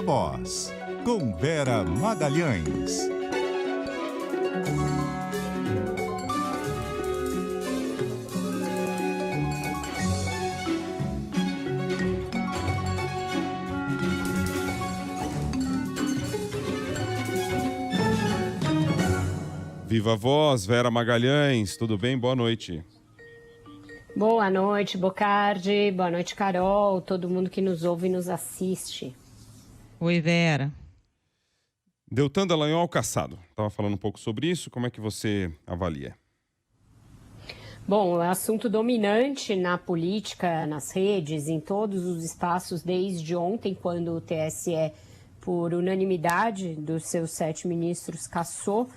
Viva Voz, com Vera Magalhães. Viva Voz, Vera Magalhães, tudo bem? Boa noite. Boa noite, Bocardi. Boa noite, Carol. Todo mundo que nos ouve e nos assiste. Oi, Vera. Deltan Dallagnol cassado. Estava falando um pouco sobre isso. Como é que você avalia? Bom, é assunto dominante na política, nas redes, em todos os espaços desde ontem, quando o TSE, por unanimidade dos seus 7 ministros, cassou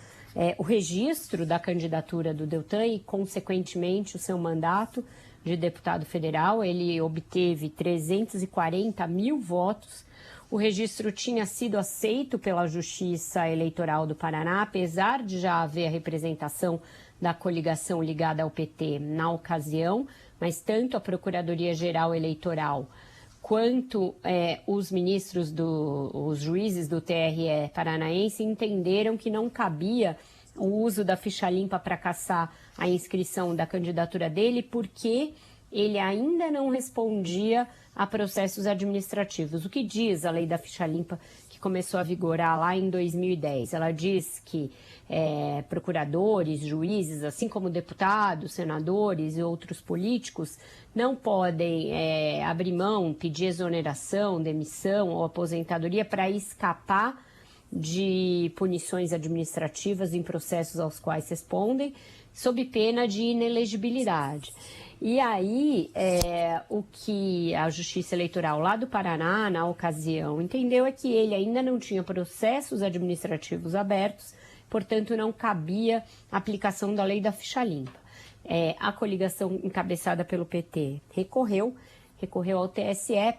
o registro da candidatura do Deltan e, consequentemente, o seu mandato de deputado federal. Ele obteve 340 mil votos. O registro tinha sido aceito pela Justiça Eleitoral do Paraná, apesar de já haver a representação da coligação ligada ao PT na ocasião, mas tanto a Procuradoria-Geral Eleitoral quanto os ministros, os juízes do TRE paranaense entenderam que não cabia o uso da ficha limpa para cassar a inscrição da candidatura dele, porque ele ainda não respondia a processos administrativos. O que diz a lei da ficha limpa, que começou a vigorar lá em 2010? Ela diz que procuradores, juízes, assim como deputados, senadores e outros políticos, não podem abrir mão, pedir exoneração, demissão ou aposentadoria para escapar de punições administrativas em processos aos quais respondem, sob pena de inelegibilidade. E aí, o que a Justiça Eleitoral lá do Paraná, na ocasião, entendeu é que ele ainda não tinha processos administrativos abertos, portanto, não cabia a aplicação da lei da ficha limpa. A coligação encabeçada pelo PT recorreu ao TSE.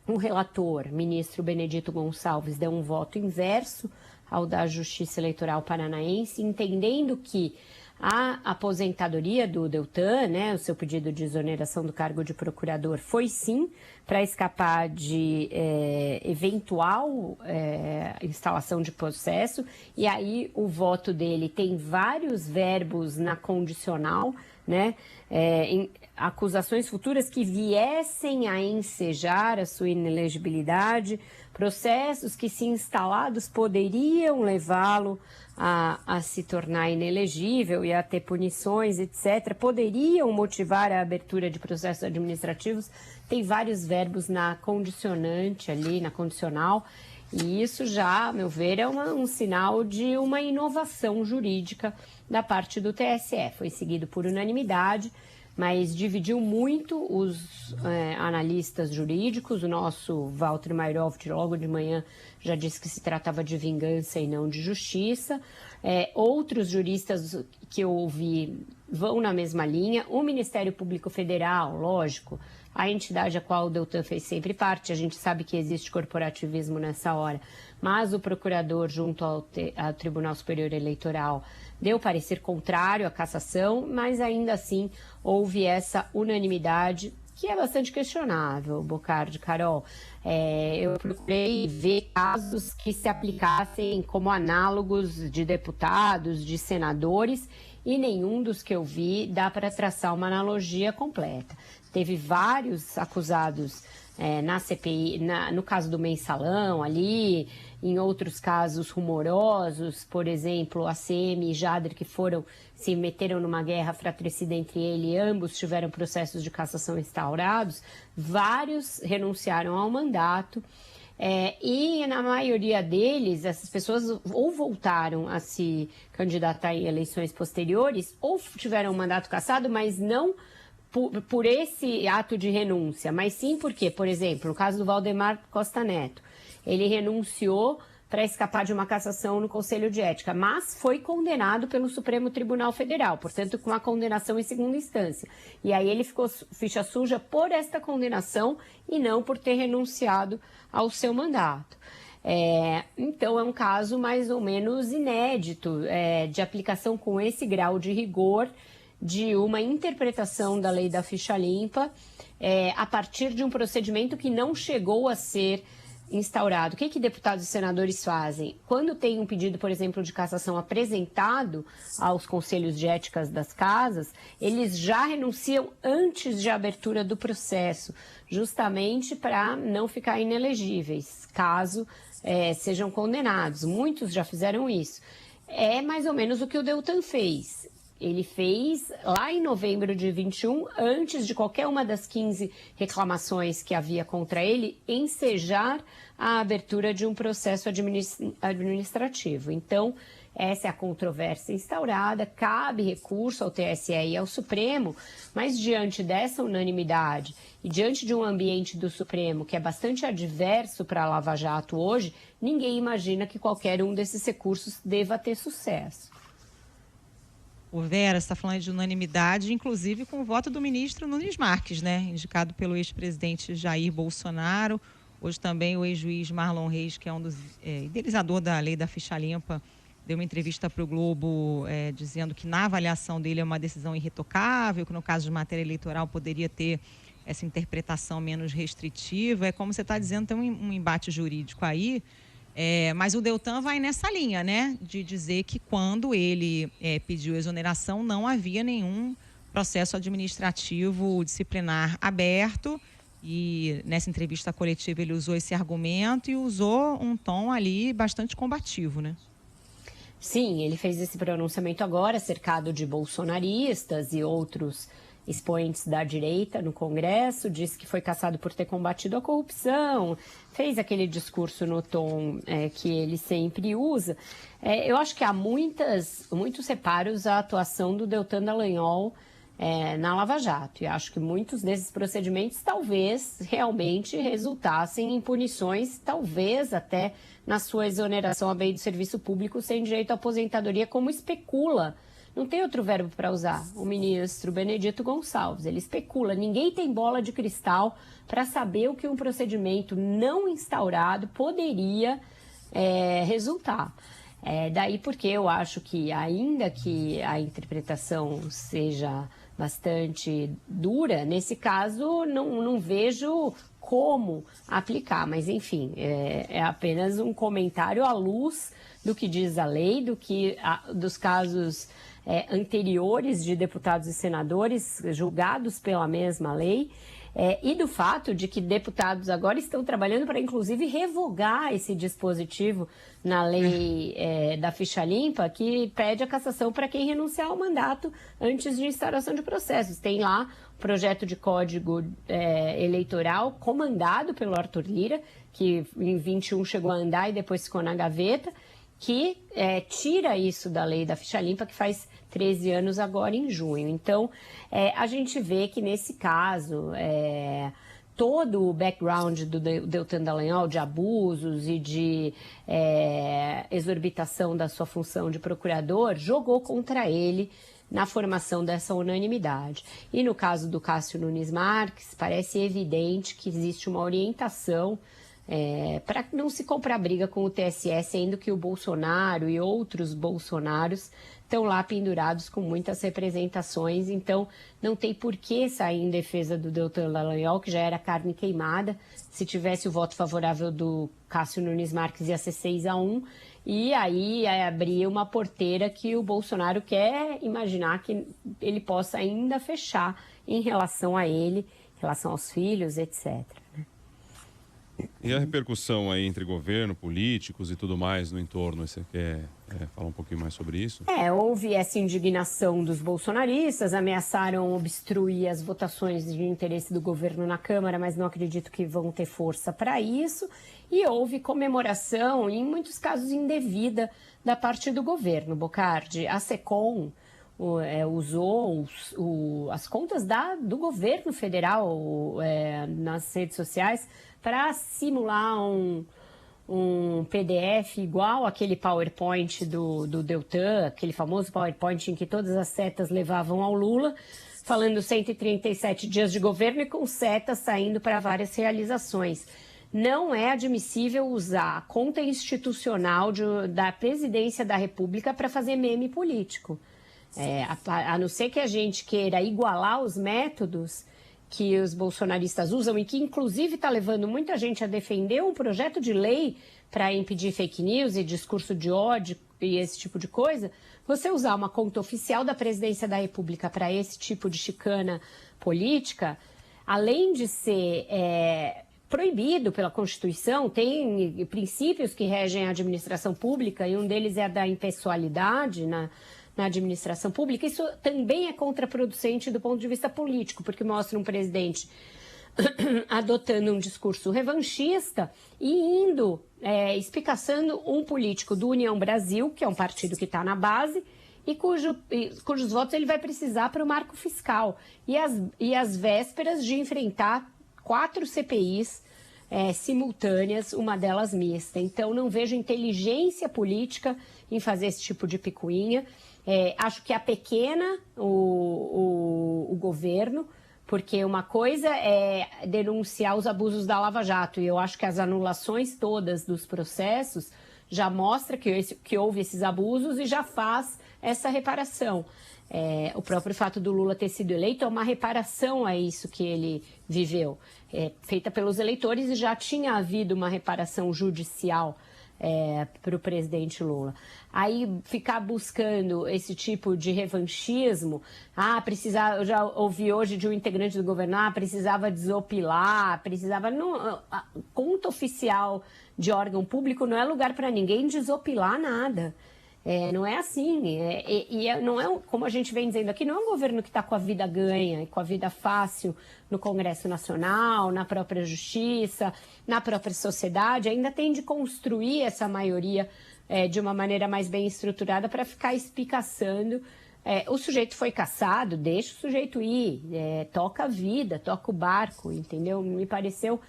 O relator, ministro Benedito Gonçalves, deu um voto inverso ao da Justiça Eleitoral Paranaense, entendendo que a aposentadoria do Deltan, o seu pedido de exoneração do cargo de procurador, foi sim para escapar de eventual instalação de processo, e aí o voto dele tem vários verbos na condicional, em acusações futuras que viessem a ensejar a sua inelegibilidade, processos que, se instalados, poderiam levá-lo a se tornar inelegível e a ter punições, etc., poderiam motivar a abertura de processos administrativos. Tem vários verbos na condicionante ali, na condicional, e isso já, a meu ver, é um sinal de uma inovação jurídica da parte do TSE. Foi seguido por unanimidade, mas dividiu muito os analistas jurídicos. O nosso Walter Mairovich, logo de manhã, já disse que se tratava de vingança e não de justiça. Outros juristas que eu ouvi vão na mesma linha. O Ministério Público Federal, lógico, a entidade a qual o Deltan fez sempre parte, a gente sabe que existe corporativismo nessa hora, mas o procurador, junto ao Tribunal Superior Eleitoral, deu parecer contrário à cassação, mas ainda assim houve essa unanimidade, que é bastante questionável, Bocardi, Carol. Eu procurei ver casos que se aplicassem como análogos de deputados, de senadores, e nenhum dos que eu vi dá para traçar uma analogia completa. Teve vários acusados na CPI, no caso do Mensalão ali, em outros casos rumorosos, por exemplo, ACM e Jader, que se meteram numa guerra fratricida entre ele, e ambos tiveram processos de cassação instaurados. Vários renunciaram ao mandato. E na maioria deles, essas pessoas ou voltaram a se candidatar em eleições posteriores, ou tiveram um mandato cassado, mas não por esse ato de renúncia, mas sim porque, por exemplo, no caso do Valdemar Costa Neto, ele renunciou para escapar de uma cassação no Conselho de Ética, mas foi condenado pelo Supremo Tribunal Federal, portanto, com a condenação em segunda instância. E aí ele ficou ficha suja por esta condenação e não por ter renunciado ao seu mandato. Então, é um caso mais ou menos inédito de aplicação com esse grau de rigor de uma interpretação da lei da ficha limpa a partir de um procedimento que não chegou a ser instaurado, o que deputados e senadores fazem? Quando tem um pedido, por exemplo, de cassação apresentado aos conselhos de éticas das casas, eles já renunciam antes de abertura do processo, justamente para não ficar inelegíveis, caso sejam condenados. Muitos já fizeram isso. É mais ou menos o que o Deltan fez. Ele fez lá em novembro de 21, antes de qualquer uma das 15 reclamações que havia contra ele, ensejar a abertura de um processo administrativo. Então, essa é a controvérsia instaurada, cabe recurso ao TSE e ao Supremo, mas diante dessa unanimidade e diante de um ambiente do Supremo que é bastante adverso para a Lava Jato hoje, ninguém imagina que qualquer um desses recursos deva ter sucesso. O Vera está falando de unanimidade, inclusive com o voto do ministro Nunes Marques, né? Indicado pelo ex-presidente Jair Bolsonaro. Hoje também o ex-juiz Marlon Reis, que é um dos idealizadores da lei da ficha limpa, deu uma entrevista para o Globo dizendo que na avaliação dele é uma decisão irretocável, que no caso de matéria eleitoral poderia ter essa interpretação menos restritiva. É como você está dizendo, tem um embate jurídico aí. Mas o Deltan vai nessa linha, né, de dizer que quando ele pediu exoneração não havia nenhum processo administrativo disciplinar aberto, e nessa entrevista coletiva ele usou esse argumento e usou um tom ali bastante combativo, né? Sim, ele fez esse pronunciamento agora, cercado de bolsonaristas e outros expoentes da direita no Congresso, disse que foi cassado por ter combatido a corrupção, fez aquele discurso no tom que ele sempre usa. Eu acho que há muitos reparos à atuação do Deltan Dallagnol na Lava Jato, e acho que muitos desses procedimentos talvez realmente resultassem em punições, talvez até na sua exoneração a bem do serviço público sem direito à aposentadoria, como especula. Não tem outro verbo para usar o ministro Benedito Gonçalves. Ele especula. Ninguém tem bola de cristal para saber o que um procedimento não instaurado poderia resultar. Daí porque eu acho que, ainda que a interpretação seja bastante dura, nesse caso não vejo como aplicar. Mas, enfim, é apenas um comentário à luz do que diz a lei, dos casos anteriores de deputados e senadores julgados pela mesma lei, e do fato de que deputados agora estão trabalhando para, inclusive, revogar esse dispositivo na lei da ficha limpa, que pede a cassação para quem renunciar ao mandato antes de instauração de processos. Tem lá o projeto de código eleitoral comandado pelo Arthur Lira, que em 21 chegou a andar e depois ficou na gaveta, que tira isso da lei da ficha limpa, que faz 13 anos agora em junho. Então, a gente vê que nesse caso, todo o background do Deltan Dallagnol de abusos e de exorbitação da sua função de procurador jogou contra ele na formação dessa unanimidade. E no caso do Cássio Nunes Marques, parece evidente que existe uma orientação para não se comprar briga com o TSE, sendo que o Bolsonaro e outros Bolsonaros estão lá pendurados com muitas representações, então não tem por que sair em defesa do Deltan Dallagnol, que já era carne queimada. Se tivesse o voto favorável do Cássio Nunes Marques, ia ser 6-1, e aí abrir uma porteira que o Bolsonaro quer imaginar que ele possa ainda fechar em relação a ele, em relação aos filhos, etc. E a repercussão aí entre governo, políticos e tudo mais no entorno, você quer falar um pouquinho mais sobre isso? Houve essa indignação dos bolsonaristas, ameaçaram obstruir as votações de interesse do governo na Câmara, mas não acredito que vão ter força para isso. E houve comemoração, em muitos casos indevida, da parte do governo. Bocardi, a SECOM usou as contas do governo federal nas redes sociais para simular um PDF igual aquele PowerPoint do Deltan, aquele famoso PowerPoint em que todas as setas levavam ao Lula, falando 137 dias de governo e com setas saindo para várias realizações. Não é admissível usar a conta institucional da presidência da República para fazer meme político. A não ser que a gente queira igualar os métodos, que os bolsonaristas usam e que, inclusive, está levando muita gente a defender um projeto de lei para impedir fake news e discurso de ódio e esse tipo de coisa, você usar uma conta oficial da Presidência da República para esse tipo de chicana política, além de ser proibido pela Constituição, tem princípios que regem a administração pública e um deles é a da impessoalidade na administração pública. Isso também é contraproducente do ponto de vista político, porque mostra um presidente adotando um discurso revanchista e indo, espicaçando um político do União Brasil, que é um partido que está na base, e cujos votos ele vai precisar para o marco fiscal. E às vésperas de enfrentar 4 CPIs simultâneas, uma delas mista. Então, não vejo inteligência política em fazer esse tipo de picuinha. Acho que apequena o governo, porque uma coisa é denunciar os abusos da Lava Jato, e eu acho que as anulações todas dos processos já mostra que houve esses abusos e já faz essa reparação. O próprio fato do Lula ter sido eleito é uma reparação a isso que ele viveu, feita pelos eleitores, e já tinha havido uma reparação judicial para o presidente Lula. Aí ficar buscando esse tipo de revanchismo, eu já ouvi hoje de um integrante do governo, precisava desopilar, a conta oficial de órgão público não é lugar para ninguém desopilar nada. Não é assim, não é, como a gente vem dizendo aqui, não é um governo que está com a vida ganha e com a vida fácil no Congresso Nacional, na própria Justiça, na própria sociedade. Ainda tem de construir essa maioria de uma maneira mais bem estruturada para ficar espicaçando. O sujeito foi cassado, deixa o sujeito ir, toca a vida, toca o barco, entendeu? Me pareceu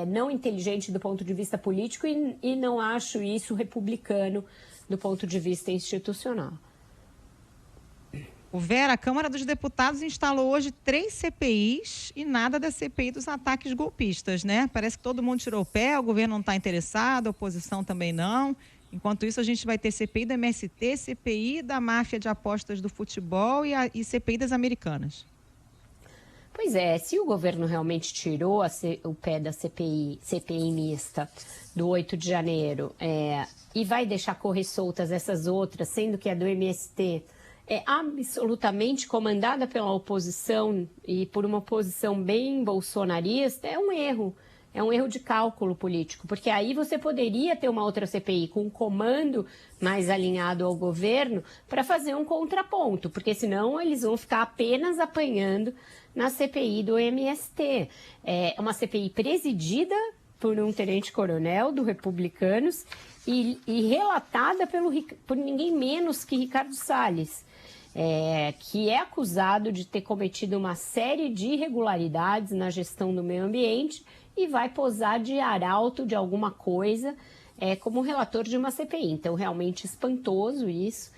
não inteligente do ponto de vista político e não acho isso republicano do ponto de vista institucional. Vera, a Câmara dos Deputados instalou hoje 3 CPIs e nada da CPI dos ataques golpistas, né? Parece que todo mundo tirou o pé, o governo não está interessado, a oposição também não. Enquanto isso, a gente vai ter CPI do MST, CPI da máfia de apostas do futebol e CPI das Americanas. Pois é, se o governo realmente tirou o pé da CPI mista do 8 de janeiro e vai deixar correr soltas essas outras, sendo que a do MST é absolutamente comandada pela oposição e por uma oposição bem bolsonarista, é um erro. É um erro de cálculo político, porque aí você poderia ter uma outra CPI com um comando mais alinhado ao governo para fazer um contraponto, porque senão eles vão ficar apenas apanhando na CPI do MST. É uma CPI presidida por um tenente-coronel do Republicanos e relatada por ninguém menos que Ricardo Salles, que é acusado de ter cometido uma série de irregularidades na gestão do meio ambiente e vai posar de arauto de alguma coisa como relator de uma CPI. Então, realmente espantoso isso.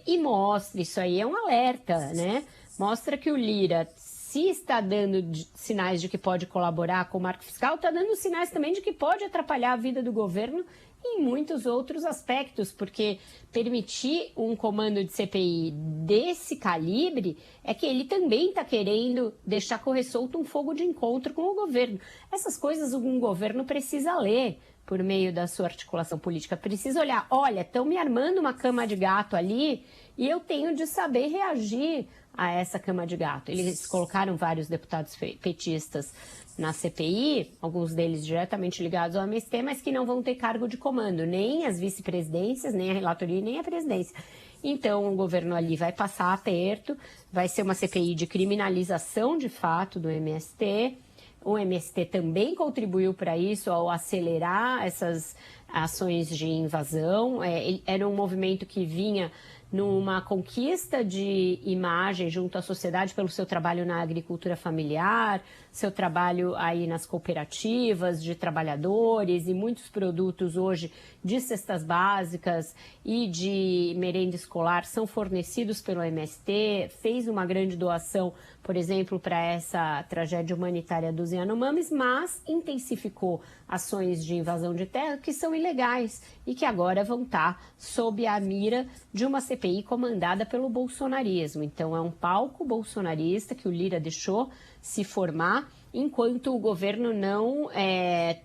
E mostra, isso aí é um alerta, né? Mostra que o Lira, se está dando sinais de que pode colaborar com o marco fiscal, está dando sinais também de que pode atrapalhar a vida do governo em muitos outros aspectos, porque permitir um comando de CPI desse calibre é que ele também está querendo deixar correr solto um fogo de encontro com o governo. Essas coisas um governo precisa ler por meio da sua articulação política, precisa olhar, olha, estão me armando uma cama de gato ali e eu tenho de saber reagir a essa cama de gato. Eles colocaram vários deputados petistas na CPI, alguns deles diretamente ligados ao MST, mas que não vão ter cargo de comando, nem as vice-presidências, nem a relatoria, nem a presidência. Então, o governo ali vai passar aperto, vai ser uma CPI de criminalização de fato do MST. O MST também contribuiu para isso ao acelerar essas ações de invasão. Era um movimento que vinha numa conquista de imagem junto à sociedade pelo seu trabalho na agricultura familiar, seu trabalho aí nas cooperativas de trabalhadores e muitos produtos hoje de cestas básicas e de merenda escolar são fornecidos pelo MST, fez uma grande doação, por exemplo, para essa tragédia humanitária dos Yanomamis, mas intensificou ações de invasão de terra que são ilegais e que agora vão estar sob a mira de uma CPI CPI comandada pelo bolsonarismo. Então, é um palco bolsonarista que o Lira deixou se formar, enquanto o governo não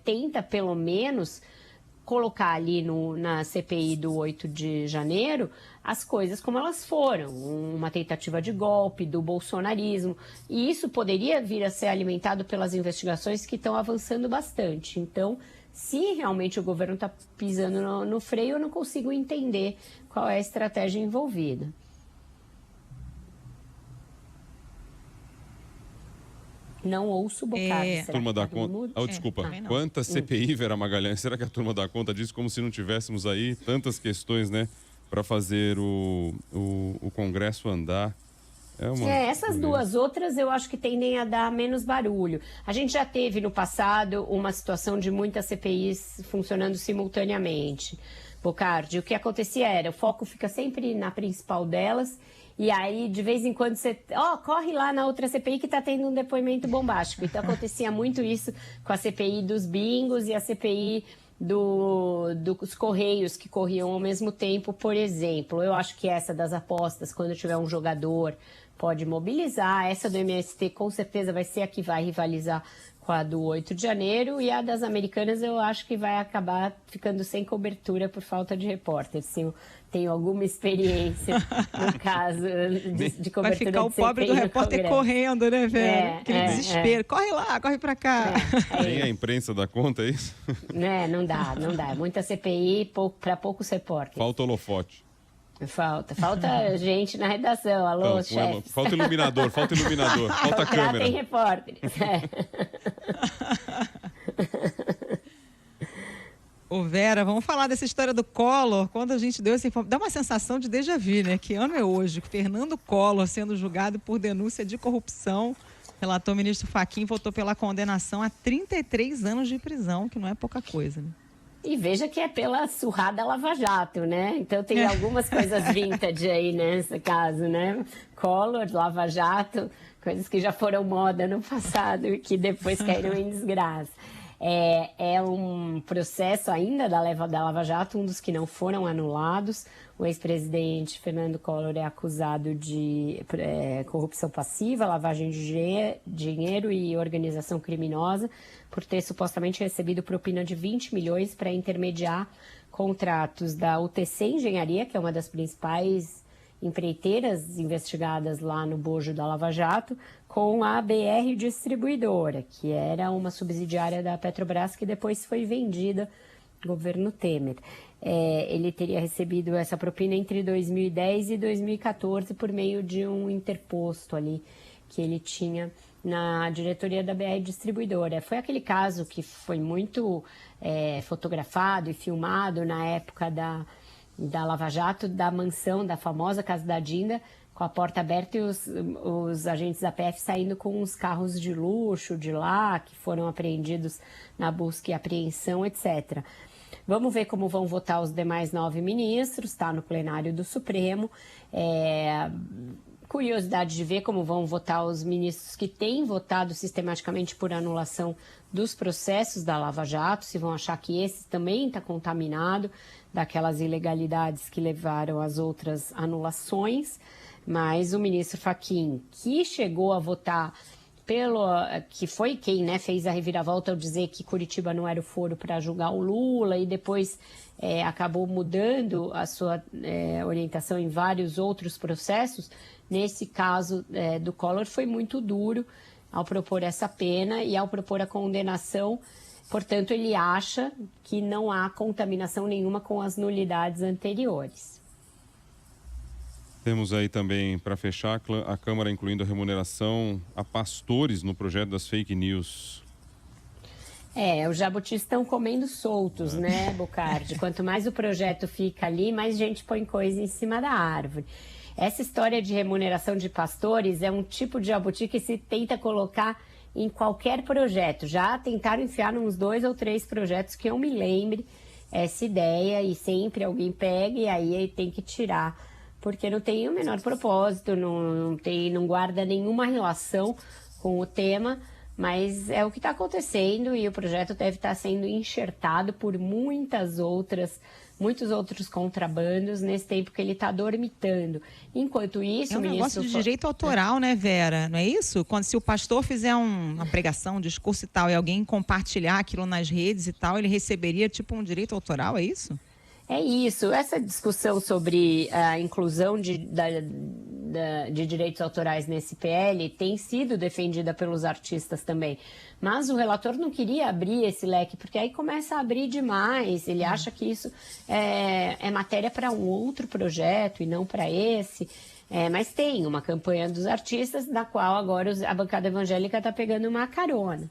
tenta, pelo menos, colocar ali na CPI do 8 de janeiro as coisas como elas foram, uma tentativa de golpe do bolsonarismo, e isso poderia vir a ser alimentado pelas investigações que estão avançando bastante. Então, se realmente o governo está pisando no freio, eu não consigo entender qual é a estratégia envolvida. Não ouço o Bocardi. Turma dá conta. Desculpa. Quanta CPI, Vera Magalhães? Será que a turma dá conta disso como se não tivéssemos aí tantas questões, né, para fazer o Congresso andar? Essas duas outras eu acho que tendem a dar menos barulho. A gente já teve no passado uma situação de muitas CPIs funcionando simultaneamente. Bocardi, o que acontecia era, o foco fica sempre na principal delas, e aí de vez em quando você, corre lá na outra CPI que está tendo um depoimento bombástico. Então acontecia muito isso com a CPI dos bingos e a CPI dos Correios, que corriam ao mesmo tempo, por exemplo. Eu acho que essa das apostas, quando tiver um jogador, pode mobilizar. Essa do MST com certeza vai ser a que vai rivalizar com a do 8 de janeiro, e a das Americanas eu acho que vai acabar ficando sem cobertura por falta de repórter. Se eu tenho alguma experiência no caso de cobertura. Vai ficar o pobre do repórter correndo, né, velho? Aquele desespero. Corre lá, corre pra cá. Nem a imprensa dá conta, é isso? Não dá. Muita CPI para poucos repórteres. Falta holofote. Falta gente na redação. Alô, chefe. Falta iluminador, falta câmera. Tem repórteres. Ô Vera, vamos falar dessa história do Collor. Quando a gente deu essa informação, dá uma sensação de déjà vu, né? Que ano é hoje? Fernando Collor sendo julgado por denúncia de corrupção. Relator ministro Fachin votou pela condenação a 33 anos de prisão, que não é pouca coisa, né? E veja que é pela surrada Lava Jato, né? Então tem algumas coisas vintage aí nesse caso, né? Collor, Lava Jato, coisas que já foram moda no passado e que depois caíram em desgraça. É um processo ainda da Lava Jato, um dos que não foram anulados. O ex-presidente Fernando Collor é acusado de corrupção passiva, lavagem de dinheiro e organização criminosa, por ter supostamente recebido propina de 20 milhões para intermediar contratos da UTC Engenharia, que é uma das principais empreiteiras investigadas lá no bojo da Lava Jato, com a BR Distribuidora, que era uma subsidiária da Petrobras que depois foi vendida ao governo Temer. Ele teria recebido essa propina entre 2010 e 2014 por meio de um interposto ali que ele tinha na diretoria da BR Distribuidora. Foi aquele caso que foi muito fotografado e filmado na época da Lava Jato, da mansão, da famosa Casa da Dinda, com a porta aberta e os agentes da PF saindo com os carros de luxo de lá, que foram apreendidos na busca e apreensão, etc. Vamos ver como vão votar os demais 9 ministros, está no plenário do Supremo. Curiosidade de ver como vão votar os ministros que têm votado sistematicamente por anulação dos processos da Lava Jato, se vão achar que esse também está contaminado daquelas ilegalidades que levaram às outras anulações. Mas o ministro Fachin, que chegou a votar que foi quem fez a reviravolta ao dizer que Curitiba não era o foro para julgar o Lula, e depois acabou mudando a sua orientação em vários outros processos. Nesse caso do Collor foi muito duro ao propor essa pena e ao propor a condenação. Portanto, ele acha que não há contaminação nenhuma com as nulidades anteriores. Temos aí também, para fechar, a Câmara incluindo a remuneração a pastores no projeto das fake news. Os jabutis estão comendo soltos, né, Bocardi? Quanto mais o projeto fica ali, mais gente põe coisa em cima da árvore. Essa história de remuneração de pastores é um tipo de jabuti que se tenta colocar em qualquer projeto. Já tentaram enfiar uns 2 ou 3 projetos que eu me lembre essa ideia, e sempre alguém pega e aí tem que tirar, porque não tem o menor propósito, não guarda nenhuma relação com o tema, mas é o que está acontecendo, e o projeto deve estar sendo enxertado por muitas outras muitos outros contrabandos nesse tempo que ele está dormitando. Enquanto isso, é um negócio de direito autoral, né, Vera? Não é isso? Se o pastor fizer uma pregação, um discurso e tal, e alguém compartilhar aquilo nas redes e tal, ele receberia tipo um direito autoral, é isso? É isso. Essa discussão sobre a inclusão de direitos autorais nesse PL tem sido defendida pelos artistas também. Mas o relator não queria abrir esse leque, porque aí começa a abrir demais. Ele acha que isso é matéria para um outro projeto e não para esse. Mas tem uma campanha dos artistas, da qual agora a bancada evangélica está pegando uma carona.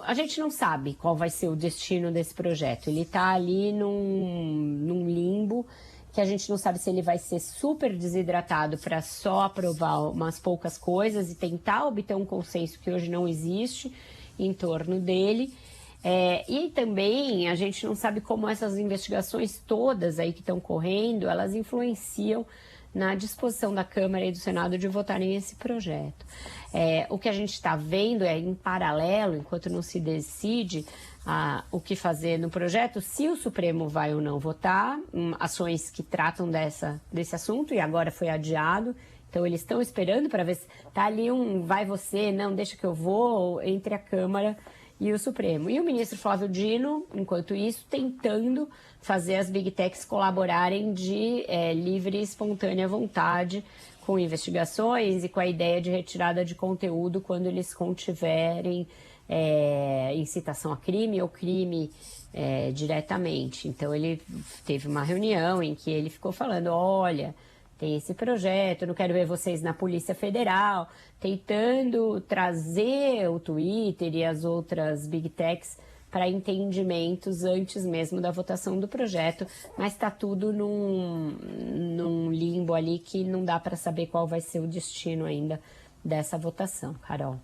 A gente não sabe qual vai ser o destino desse projeto. Ele está ali num limbo que a gente não sabe se ele vai ser super desidratado para só aprovar umas poucas coisas e tentar obter um consenso que hoje não existe em torno dele. E também a gente não sabe como essas investigações todas aí que estão correndo, elas influenciam na disposição da Câmara e do Senado de votarem esse projeto. O que a gente está vendo em paralelo, enquanto não se decide o que fazer no projeto, se o Supremo vai ou não votar, ações que tratam desse assunto, e agora foi adiado. Então, eles estão esperando para ver se está ali vai você, não, deixa que eu vou, entre a Câmara e o Supremo. E o ministro Flávio Dino, enquanto isso, tentando fazer as Big Techs colaborarem de livre e espontânea vontade com investigações e com a ideia de retirada de conteúdo quando eles contiverem incitação a crime ou crime diretamente. Então, ele teve uma reunião em que ele ficou falando, olha, tem esse projeto, eu não quero ver vocês na Polícia Federal, tentando trazer o Twitter e as outras Big Techs para entendimentos antes mesmo da votação do projeto, mas está tudo num limbo ali que não dá para saber qual vai ser o destino ainda dessa votação, Carol.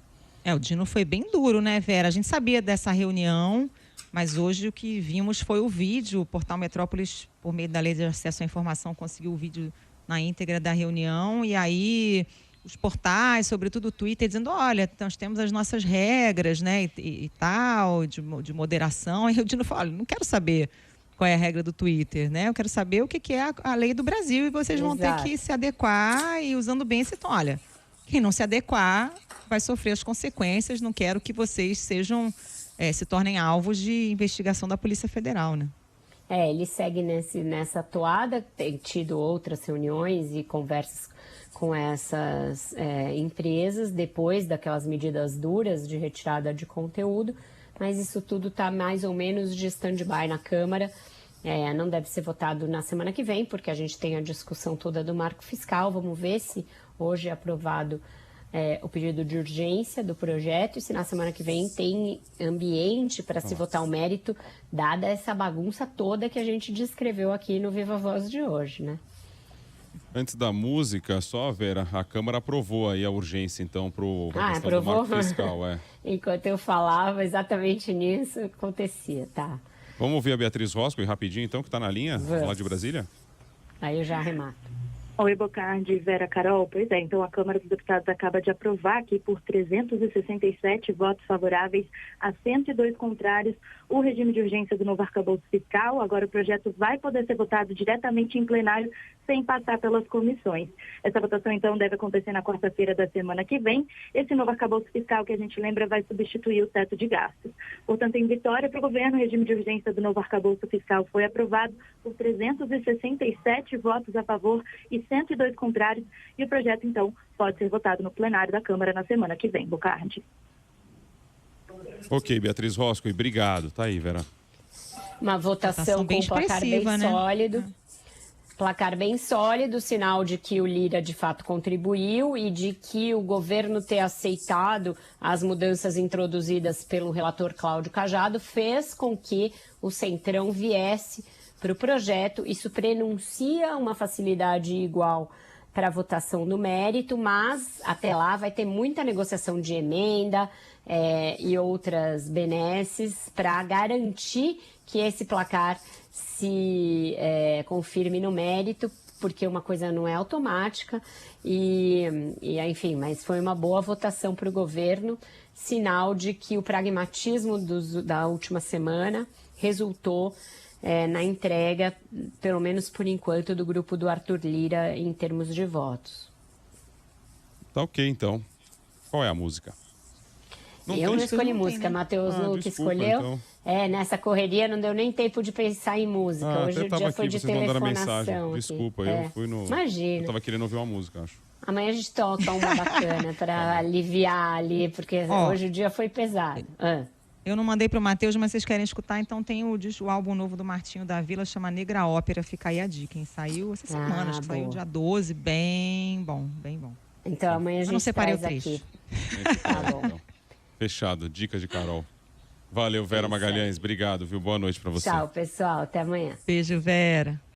O Dino foi bem duro, né, Vera? A gente sabia dessa reunião, mas hoje o que vimos foi o vídeo. O Portal Metrópolis, por meio da Lei de Acesso à Informação, conseguiu o vídeo na íntegra da reunião, e aí os portais, sobretudo o Twitter, dizendo, olha, nós temos as nossas regras, né, e tal, de moderação. E o Dino falou, olha, não quero saber qual é a regra do Twitter, né? Eu quero saber o que é a lei do Brasil, e vocês vão ter que se adequar, e usando bem esse tom, olha, quem não se adequar vai sofrer as consequências, não quero que vocês se tornem alvos de investigação da Polícia Federal, né? Ele segue nessa toada, tem tido outras reuniões e conversas com essas empresas depois daquelas medidas duras de retirada de conteúdo, mas isso tudo está mais ou menos de stand-by na Câmara. Não deve ser votado na semana que vem, porque a gente tem a discussão toda do marco fiscal. Vamos ver se hoje é aprovado o pedido de urgência do projeto e se na semana que vem tem ambiente para se votar o mérito, dada essa bagunça toda que a gente descreveu aqui no Viva Voz de hoje, né? Antes da música, só, Vera, a Câmara aprovou aí a urgência, então, para a questão do marco fiscal. Enquanto eu falava exatamente nisso, acontecia, tá? Vamos ouvir a Beatriz Rosco rapidinho, então, que está na linha, lá de Brasília? Aí eu já arremato. Oi, Bocardi, Vera, Carol. Pois é, então a Câmara dos Deputados acaba de aprovar aqui por 367 votos favoráveis a 102 contrários o regime de urgência do novo arcabouço fiscal. Agora o projeto vai poder ser votado diretamente em plenário sem passar pelas comissões. Essa votação, então, deve acontecer na quarta-feira da semana que vem. Esse novo arcabouço fiscal, que a gente lembra, vai substituir o teto de gastos. Portanto, em vitória para o governo, o regime de urgência do novo arcabouço fiscal foi aprovado por 367 votos a favor e 102 contrários, e o projeto, então, pode ser votado no plenário da Câmara na semana que vem. Bocardi. Ok, Beatriz Rosco, obrigado. Tá aí, Vera. Uma votação com placar bem sólido. Placar bem sólido, sinal de que o Lira de fato contribuiu e de que o governo ter aceitado as mudanças introduzidas pelo relator Cláudio Cajado fez com que o Centrão viesse para o projeto. Isso prenuncia uma facilidade igual para a votação do mérito, mas até lá vai ter muita negociação de emenda e outras benesses para garantir que esse placar se confirme no mérito, porque uma coisa não é automática enfim, mas foi uma boa votação para o governo, sinal de que o pragmatismo da última semana resultou na entrega, pelo menos por enquanto, do grupo do Arthur Lira em termos de votos. Tá ok, então. Qual é a música? Eu não escolhi música, Matheus Luque escolheu. Então. Nessa correria não deu nem tempo de pensar em música. Hoje o dia foi de telefonação. Desculpa, eu fui no... Imagina. Eu tava querendo ouvir uma música, acho. Amanhã a gente toca uma bacana para aliviar ali, porque hoje o dia foi pesado. Eu não mandei para o Matheus, mas vocês querem escutar, então tem o álbum novo do Martinho da Vila, chama Negra Ópera, fica aí a dica, hein? Saiu essa semana, acho que saiu dia 12, bem bom, bem bom. Então amanhã a gente traz aqui. Tá bom. Fechado, dica de Carol. Valeu, Vera Magalhães, obrigado, viu? Boa noite para você. Tchau, pessoal, até amanhã. Beijo, Vera.